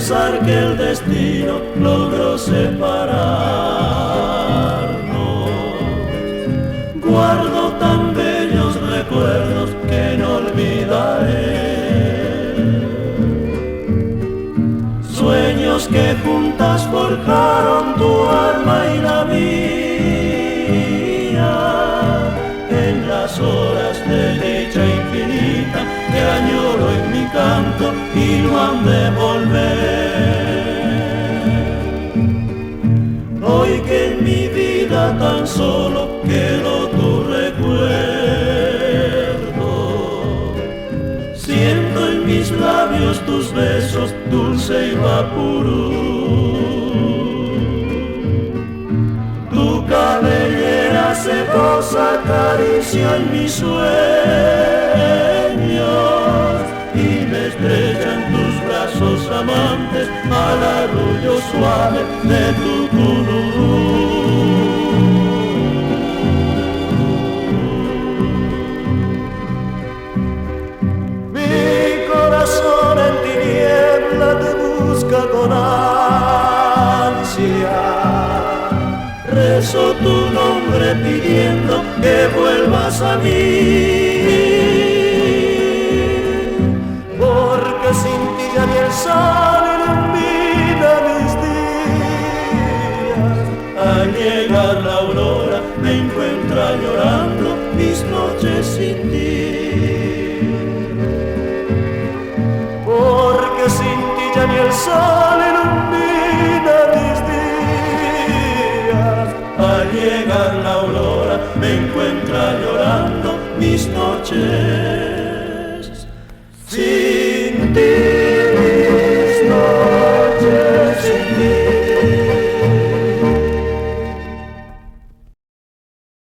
pensar que el destino logró separarnos. Guardo tan bellos recuerdos que no olvidaré. Sueños que juntas forjaron tu alma y la mía. En las horas de dicha infinita que añoro en mi canto y no han de volver. Hoy que en mi vida tan solo quedó tu recuerdo, siento en mis labios tus besos, dulce y vaporú. Tu cabellera sedosa acaricia en mis sueños y me estrechan tus brazos amantes al arrullo suave de tu tururú. Mi corazón en tiniebla te busca con ansia. Rezo tu nombre pidiendo que vuelvas a mí, porque sin ti ya ni el sol ilumina mis días. Al llegar la aurora me encuentra llorando mis noches sin ti, porque sin ti ya ni el sol ilumina mis días. Al llegar la aurora me encuentra llorando mis noches sin ti.